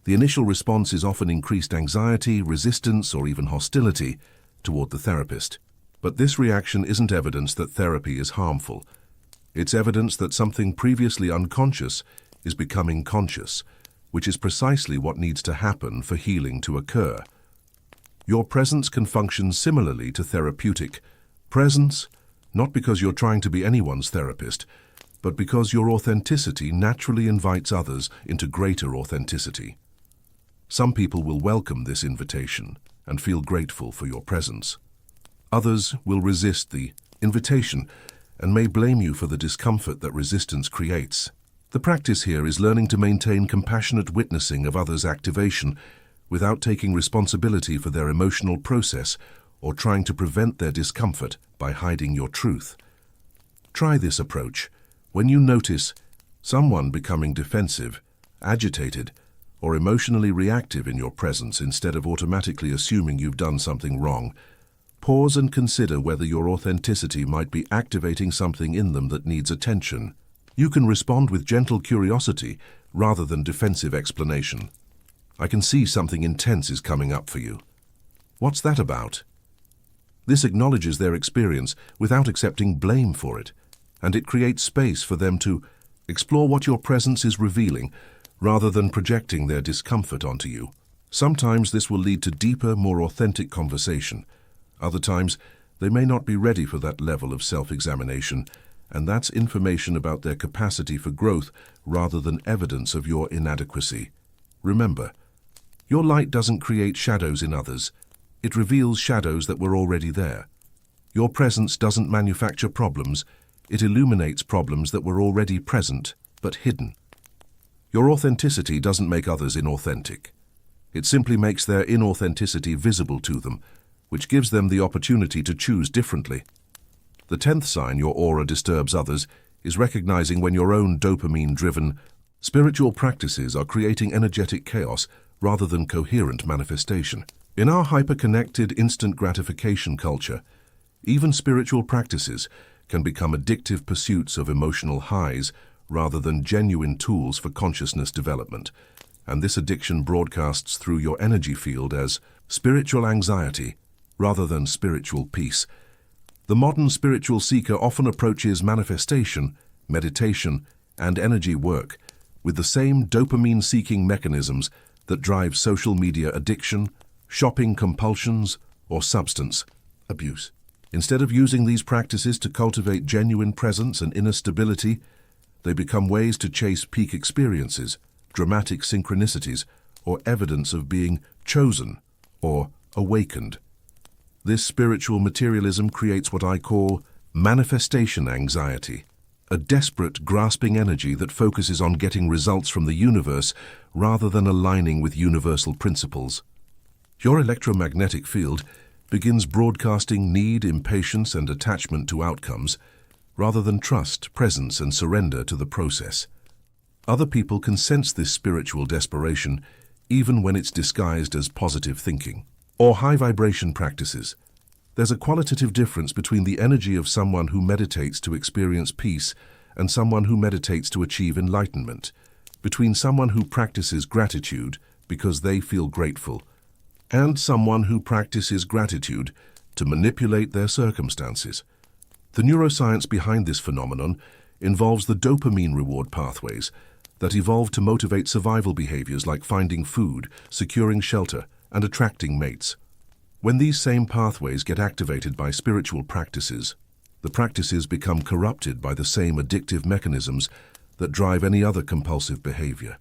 Speaker 1: The initial response is often increased anxiety, resistance, or even hostility toward the therapist. But this reaction isn't evidence that therapy is harmful. It's evidence that something previously unconscious is becoming conscious, which is precisely what needs to happen for healing to occur. Your presence can function similarly to therapeutic presence, not because you're trying to be anyone's therapist, but because your authenticity naturally invites others into greater authenticity. Some people will welcome this invitation and feel grateful for your presence. Others will resist the invitation and may blame you for the discomfort that resistance creates. The practice here is learning to maintain compassionate witnessing of others' activation without taking responsibility for their emotional process or trying to prevent their discomfort by hiding your truth. Try this approach when you notice someone becoming defensive, agitated, or emotionally reactive in your presence. Instead of automatically assuming you've done something wrong, pause and consider whether your authenticity might be activating something in them that needs attention. You can respond with gentle curiosity rather than defensive explanation. I can see something intense is coming up for you. What's that about? This acknowledges their experience without accepting blame for it, and it creates space for them to explore what your presence is revealing rather than projecting their discomfort onto you. Sometimes this will lead to deeper, more authentic conversation. Other times, they may not be ready for that level of self-examination, and that's information about their capacity for growth rather than evidence of your inadequacy. Remember, your light doesn't create shadows in others. It reveals shadows that were already there. Your presence doesn't manufacture problems. It illuminates problems that were already present, but hidden. Your authenticity doesn't make others inauthentic. It simply makes their inauthenticity visible to them, which gives them the opportunity to choose differently. The 10th sign your aura disturbs others is recognizing when your own dopamine-driven spiritual practices are creating energetic chaos rather than coherent manifestation. In our hyper-connected instant gratification culture, even spiritual practices can become addictive pursuits of emotional highs rather than genuine tools for consciousness development, and this addiction broadcasts through your energy field as spiritual anxiety rather than spiritual peace. The modern spiritual seeker often approaches manifestation, meditation, and energy work with the same dopamine-seeking mechanisms that drive social media addiction, shopping compulsions, or substance abuse. Instead of using these practices to cultivate genuine presence and inner stability, they become ways to chase peak experiences, dramatic synchronicities, or evidence of being chosen or awakened. This spiritual materialism creates what I call manifestation anxiety, a desperate, grasping energy that focuses on getting results from the universe rather than aligning with universal principles. Your electromagnetic field begins broadcasting need, impatience, and attachment to outcomes, rather than trust, presence, and surrender to the process. Other people can sense this spiritual desperation even when it's disguised as positive thinking or high-vibration practices. There's a qualitative difference between the energy of someone who meditates to experience peace and someone who meditates to achieve enlightenment, between someone who practices gratitude because they feel grateful and someone who practices gratitude to manipulate their circumstances. The neuroscience behind this phenomenon involves the dopamine reward pathways that evolved to motivate survival behaviors like finding food, securing shelter, and attracting mates. When these same pathways get activated by spiritual practices, the practices become corrupted by the same addictive mechanisms that drive any other compulsive behavior.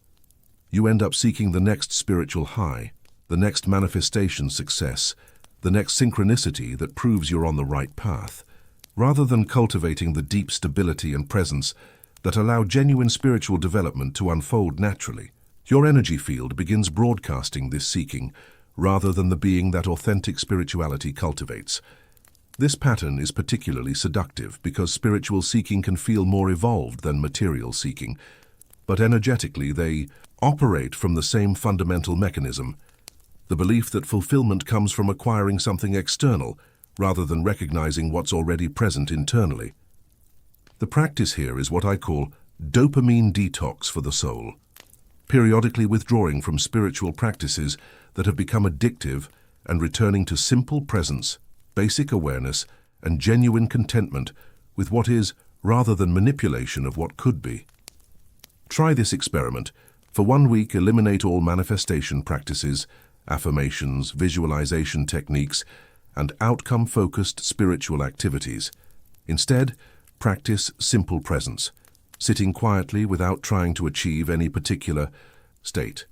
Speaker 1: You end up seeking the next spiritual high, the next manifestation success, the next synchronicity that proves you're on the right path, rather than cultivating the deep stability and presence that allow genuine spiritual development to unfold naturally. Your energy field begins broadcasting this seeking, rather than the being that authentic spirituality cultivates. This pattern is particularly seductive because spiritual seeking can feel more evolved than material seeking, but energetically they operate from the same fundamental mechanism, the belief that fulfillment comes from acquiring something external rather than recognizing what's already present internally. The practice here is what I call dopamine detox for the soul, periodically withdrawing from spiritual practices that have become addictive and returning to simple presence, basic awareness, and genuine contentment with what is rather than manipulation of what could be. Try this experiment. For 1 week, eliminate all manifestation practices, affirmations, visualization techniques, and outcome-focused spiritual activities. Instead, practice simple presence, sitting quietly without trying to achieve any particular state,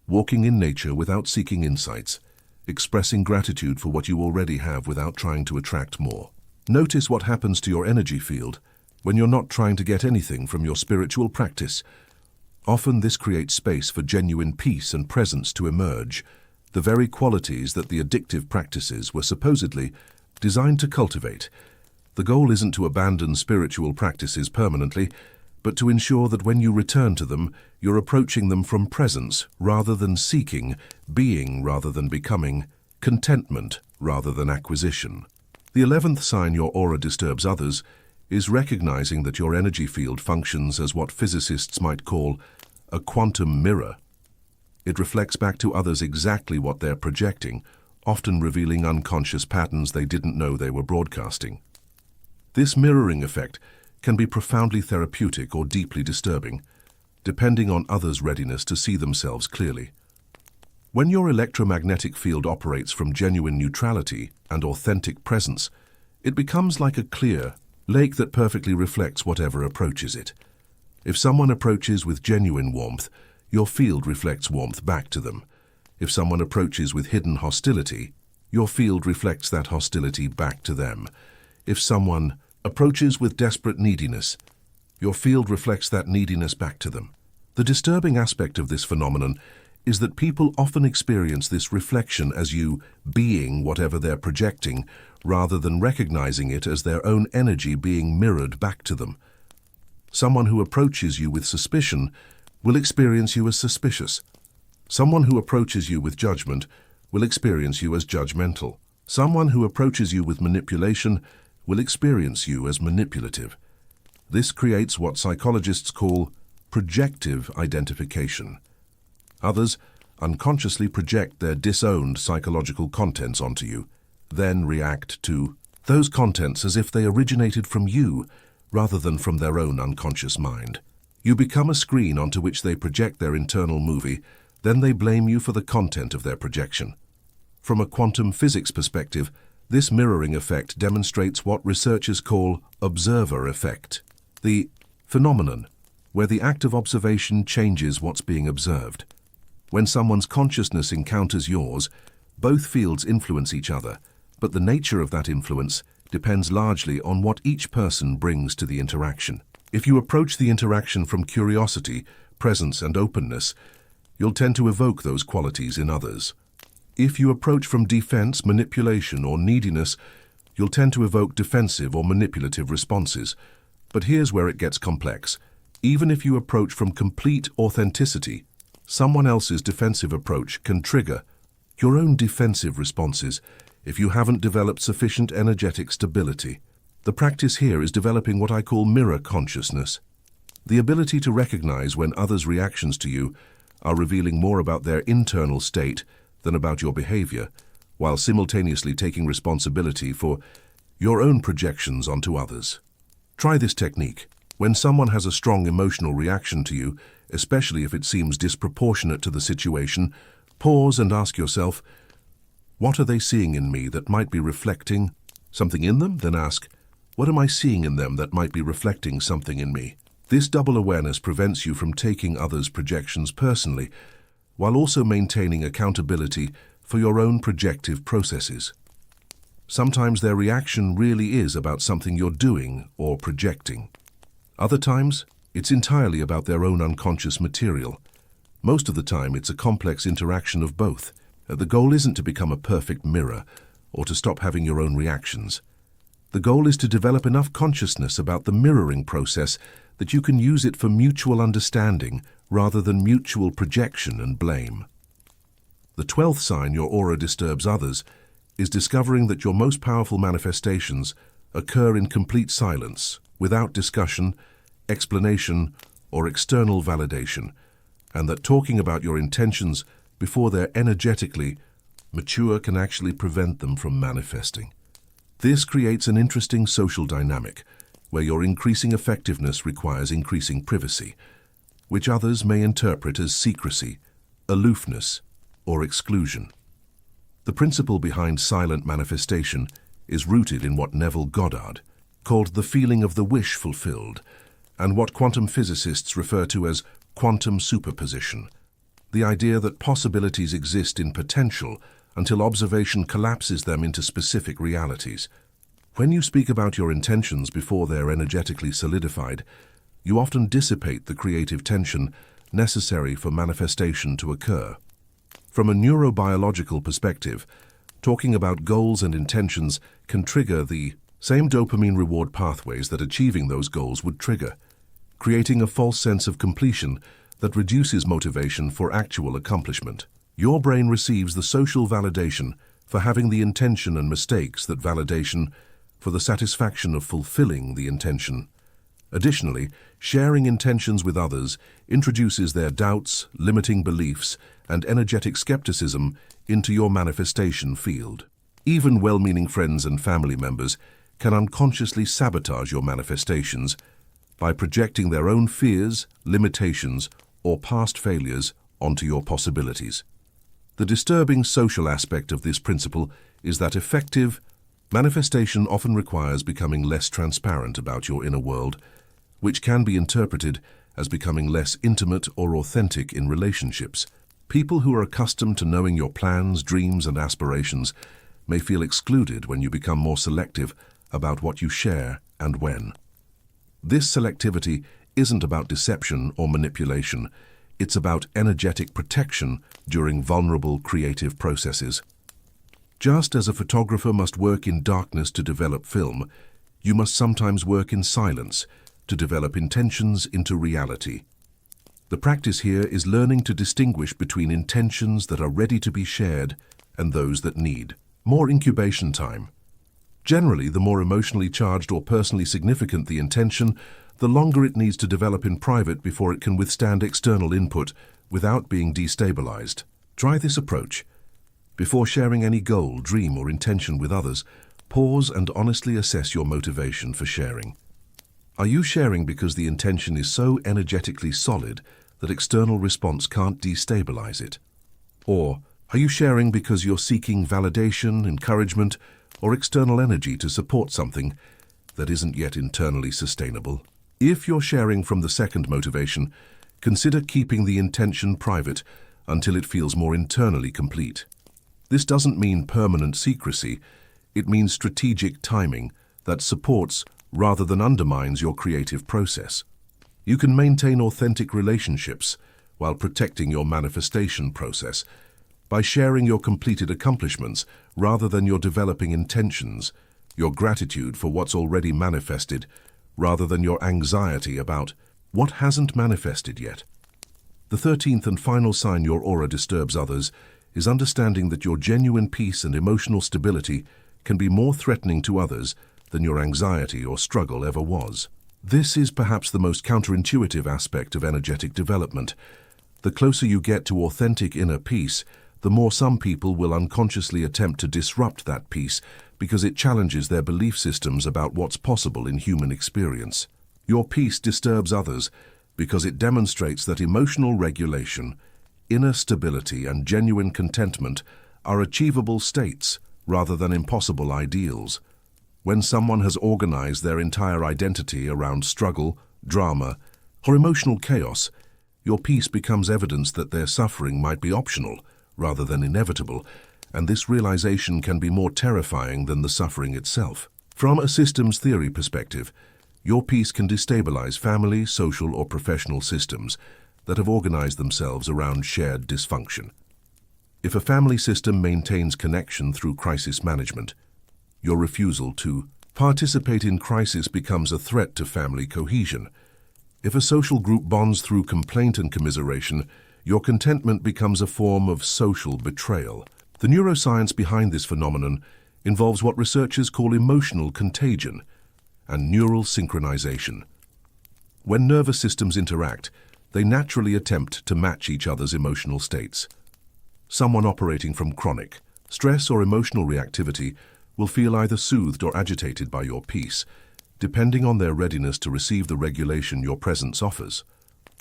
Speaker 1: walking in nature without seeking insights, expressing gratitude for what you already have without trying to attract more. Notice what happens to your energy field when you're not trying to get anything from your spiritual practice. Often this creates space for genuine peace and presence to emerge, the very qualities that the addictive practices were supposedly designed to cultivate. The goal isn't to abandon spiritual practices permanently, but to ensure that when you return to them, you're approaching them from presence rather than seeking, being rather than becoming, contentment rather than acquisition. The 11th sign your aura disturbs others is recognizing that your energy field functions as what physicists might call a quantum mirror. It reflects back to others exactly what they're projecting, often revealing unconscious patterns they didn't know they were broadcasting. This mirroring effect can be profoundly therapeutic or deeply disturbing, depending on others' readiness to see themselves clearly. When your electromagnetic field operates from genuine neutrality and authentic presence, it becomes like a clear lake that perfectly reflects whatever approaches it. If someone approaches with genuine warmth, your field reflects warmth back to them. If someone approaches with hidden hostility, your field reflects that hostility back to them. If someone approaches with desperate neediness, your field reflects that neediness back to them. The disturbing aspect of this phenomenon is that people often experience this reflection as you being whatever they're projecting, rather than recognizing it as their own energy being mirrored back to them. Someone who approaches you with suspicion will experience you as suspicious. Someone who approaches you with judgment will experience you as judgmental. Someone who approaches you with manipulation will experience you as manipulative. This creates what psychologists call projective identification. Others unconsciously project their disowned psychological contents onto you, then react to those contents as if they originated from you rather than from their own unconscious mind. You become a screen onto which they project their internal movie, then they blame you for the content of their projection. From a quantum physics perspective, this mirroring effect demonstrates what researchers call observer effect, the phenomenon where the act of observation changes what's being observed. When someone's consciousness encounters yours, both fields influence each other, but the nature of that influence depends largely on what each person brings to the interaction. If you approach the interaction from curiosity, presence, and openness, you'll tend to evoke those qualities in others. If you approach from defense, manipulation, or neediness, you'll tend to evoke defensive or manipulative responses. But here's where it gets complex. Even if you approach from complete authenticity, someone else's defensive approach can trigger your own defensive responses if you haven't developed sufficient energetic stability. The practice here is developing what I call mirror consciousness, the ability to recognize when others' reactions to you are revealing more about their internal state than about your behavior, while simultaneously taking responsibility for your own projections onto others. Try this technique. When someone has a strong emotional reaction to you, especially if it seems disproportionate to the situation, pause and ask yourself, what are they seeing in me that might be reflecting something in them? Then ask, what am I seeing in them that might be reflecting something in me? This double awareness prevents you from taking others' projections personally, while also maintaining accountability for your own projective processes. Sometimes their reaction really is about something you're doing or projecting. Other times, it's entirely about their own unconscious material. Most of the time, it's a complex interaction of both. The goal isn't to become a perfect mirror or to stop having your own reactions. The goal is to develop enough consciousness about the mirroring process that you can use it for mutual understanding rather than mutual projection and blame. The 12th sign your aura disturbs others is discovering that your most powerful manifestations occur in complete silence, without discussion, explanation, or external validation, and that talking about your intentions before they're energetically mature can actually prevent them from manifesting. This creates an interesting social dynamic, where your increasing effectiveness requires increasing privacy, which others may interpret as secrecy, aloofness, or exclusion. The principle behind silent manifestation is rooted in what Neville Goddard called the feeling of the wish fulfilled, and what quantum physicists refer to as quantum superposition, the idea that possibilities exist in potential until observation collapses them into specific realities. When you speak about your intentions before they're energetically solidified, you often dissipate the creative tension necessary for manifestation to occur. From a neurobiological perspective, talking about goals and intentions can trigger the same dopamine reward pathways that achieving those goals would trigger, creating a false sense of completion that reduces motivation for actual accomplishment. Your brain receives the social validation for having the intention and mistakes that validation for the satisfaction of fulfilling the intention. Additionally, sharing intentions with others introduces their doubts, limiting beliefs, and energetic skepticism into your manifestation field. Even well-meaning friends and family members can unconsciously sabotage your manifestations by projecting their own fears, limitations, or past failures onto your possibilities. The disturbing social aspect of this principle is that effective manifestation often requires becoming less transparent about your inner world, which can be interpreted as becoming less intimate or authentic in relationships. People who are accustomed to knowing your plans, dreams, and aspirations may feel excluded when you become more selective about what you share and when. This selectivity isn't about deception or manipulation. It's about energetic protection during vulnerable creative processes. Just as a photographer must work in darkness to develop film, you must sometimes work in silence to develop intentions into reality. The practice here is learning to distinguish between intentions that are ready to be shared and those that need more incubation time. Generally, the more emotionally charged or personally significant the intention, the longer it needs to develop in private before it can withstand external input without being destabilized. Try this approach. Before sharing any goal, dream, or intention with others, pause and honestly assess your motivation for sharing. Are you sharing because the intention is so energetically solid that external response can't destabilize it? Or Are you sharing because you're seeking validation, encouragement, or external energy to support something that isn't yet internally sustainable? If you're sharing from the second motivation, consider keeping the intention private until it feels more internally complete. This doesn't mean permanent secrecy, it means strategic timing that supports rather than undermines your creative process. You can maintain authentic relationships while protecting your manifestation process by sharing your completed accomplishments rather than your developing intentions, your gratitude for what's already manifested rather than your anxiety about what hasn't manifested yet. The 13th and final sign your aura disturbs others is understanding that your genuine peace and emotional stability can be more threatening to others than your anxiety or struggle ever was. This is perhaps the most counterintuitive aspect of energetic development. The closer you get to authentic inner peace, the more some people will unconsciously attempt to disrupt that peace because it challenges their belief systems about what's possible in human experience. Your peace disturbs others because it demonstrates that emotional regulation, inner stability, and genuine contentment are achievable states rather than impossible ideals. When someone has organized their entire identity around struggle, drama, or emotional chaos, your peace becomes evidence that their suffering might be optional rather than inevitable, and this realization can be more terrifying than the suffering itself. From a systems theory perspective, your peace can destabilize family, social, or professional systems that have organized themselves around shared dysfunction. If a family system maintains connection through crisis management, your refusal to participate in crisis becomes a threat to family cohesion. If a social group bonds through complaint and commiseration, your contentment becomes a form of social betrayal. The neuroscience behind this phenomenon involves what researchers call emotional contagion and neural synchronization. When nervous systems interact, they naturally attempt to match each other's emotional states. Someone operating from chronic stress or emotional reactivity will feel either soothed or agitated by your peace, depending on their readiness to receive the regulation your presence offers.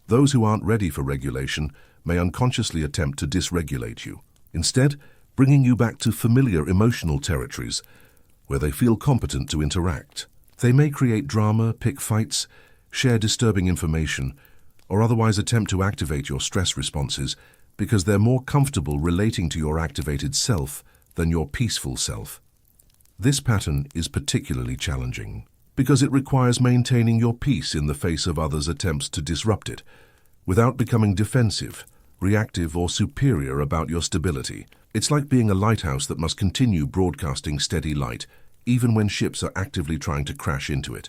Speaker 1: Those who aren't ready for regulation may unconsciously attempt to dysregulate you, instead bringing you back to familiar emotional territories where they feel competent to interact. They may create drama, pick fights, share disturbing information, or otherwise attempt to activate your stress responses because they're more comfortable relating to your activated self than your peaceful self. This pattern is particularly challenging because it requires maintaining your peace in the face of others' attempts to disrupt it, without becoming defensive, reactive, or superior about your stability. It's like being a lighthouse that must continue broadcasting steady light, even when ships are actively trying to crash into it.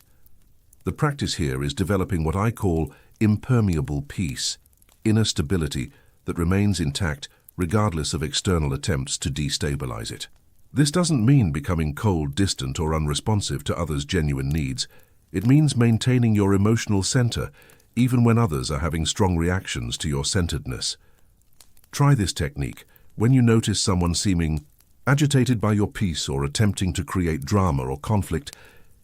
Speaker 1: The practice here is developing what I call impermeable peace, inner stability that remains intact regardless of external attempts to destabilize it. This doesn't mean becoming cold, distant, or unresponsive to others' genuine needs. It means maintaining your emotional center even when others are having strong reactions to your centeredness. Try this technique when you notice someone seeming agitated by your peace or attempting to create drama or conflict.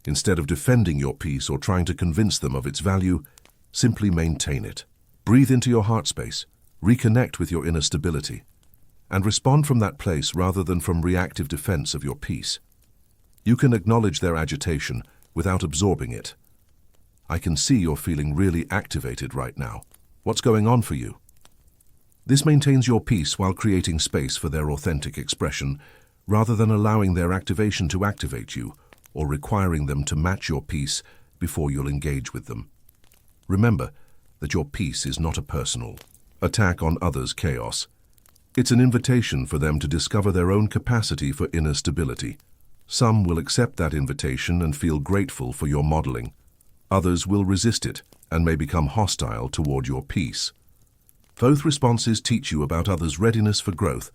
Speaker 1: Instead of defending your peace or trying to convince them of its value, simply maintain it. Breathe into your heart space, reconnect with your inner stability, and respond from that place rather than from reactive defense of your peace. You can acknowledge their agitation without absorbing it. I can see you're feeling really activated right now. What's going on for you? This maintains your peace while creating space for their authentic expression, rather than allowing their activation to activate you or requiring them to match your peace before you'll engage with them. Remember that your peace is not a personal attack on others' chaos. It's an invitation for them to discover their own capacity for inner stability. Some will accept that invitation and feel grateful for your modeling. Others will resist it and may become hostile toward your peace. Both responses teach you about others' readiness for growth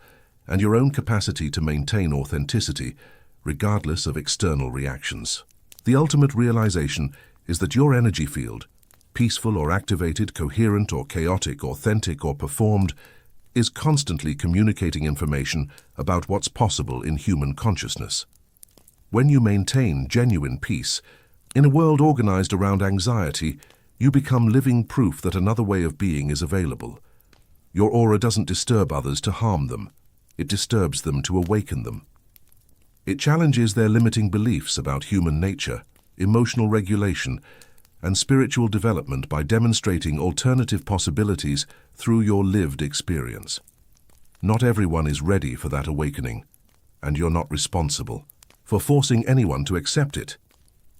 Speaker 1: and your own capacity to maintain authenticity, regardless of external reactions. The ultimate realization is that your energy field, peaceful or activated, coherent or chaotic, authentic or performed, is constantly communicating information about what's possible in human consciousness. When you maintain genuine peace, in a world organized around anxiety, you become living proof that another way of being is available. Your aura doesn't disturb others to harm them. it disturbs them to awaken them. It challenges their limiting beliefs about human nature, emotional regulation, and spiritual development by demonstrating alternative possibilities through your lived experience. Not everyone is ready for that awakening, and you're not responsible for forcing anyone to accept it.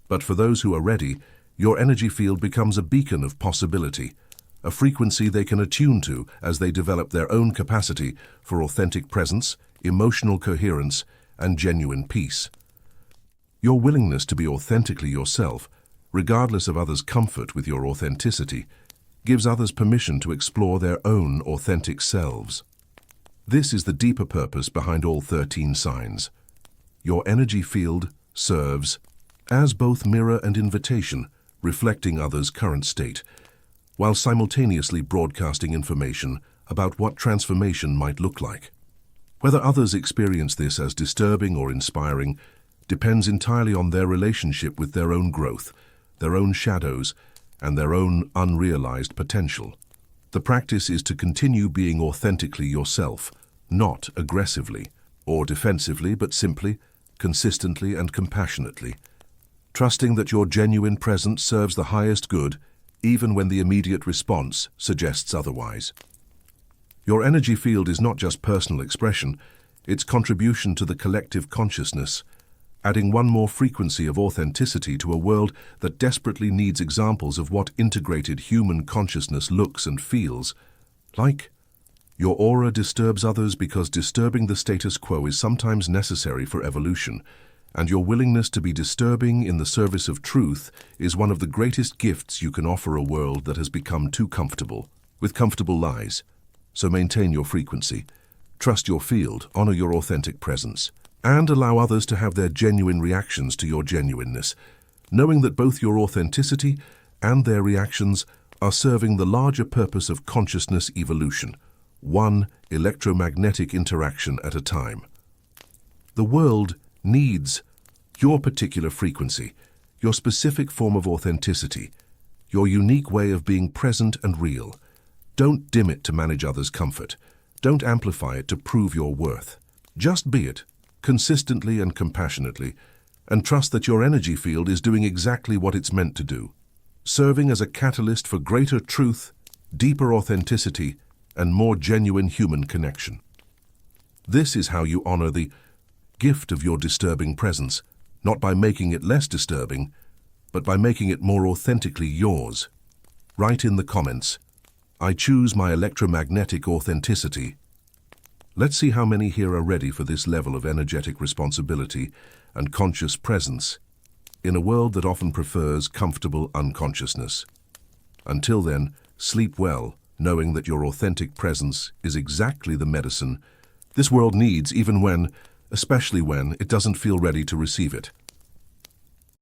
Speaker 1: But for those who are ready, your energy field becomes a beacon of possibility, a frequency they can attune to as they develop their own capacity for authentic presence, emotional coherence, and genuine peace. Your willingness to be authentically yourself, regardless of others' comfort with your authenticity, gives others permission to explore their own authentic selves. This is the deeper purpose behind all 13 signs. Your energy field serves as both mirror and invitation, reflecting others' current state, while simultaneously broadcasting information about what transformation might look like. Whether others experience this as disturbing or inspiring depends entirely on their relationship with their own growth, their own shadows, and their own unrealized potential. The practice is to continue being authentically yourself, not aggressively or defensively, but simply, consistently, and compassionately, trusting that your genuine presence serves the highest good, even when the immediate response suggests otherwise. Your energy field is not just personal expression, it's contribution to the collective consciousness, adding one more frequency of authenticity to a world that desperately needs examples of what integrated human consciousness looks and feels like. Your aura disturbs others because disturbing the status quo is sometimes necessary for evolution, and your willingness to be disturbing in the service of truth is one of the greatest gifts you can offer a world that has become too comfortable with comfortable lies. So maintain your frequency, trust your field, honor your authentic presence, and allow others to have their genuine reactions to your genuineness, knowing that both your authenticity and their reactions are serving the larger purpose of consciousness evolution, one electromagnetic interaction at a time. The world needs your particular frequency, your specific form of authenticity, your unique way of being present and real. Don't dim it to manage others' comfort. Don't amplify it to prove your worth. Just be it, consistently and compassionately, and trust that your energy field is doing exactly what it's meant to do, serving as a catalyst for greater truth, deeper authenticity, and more genuine human connection. This is how you honor the gift of your disturbing presence, not by making it less disturbing, but by making it more authentically yours. Write in the comments, "I choose my electromagnetic authenticity." Let's see how many here are ready for this level of energetic responsibility and conscious presence in a world that often prefers comfortable unconsciousness. Until then, sleep well, knowing that your authentic presence is exactly the medicine this world needs, even when, especially when, it doesn't feel ready to receive it.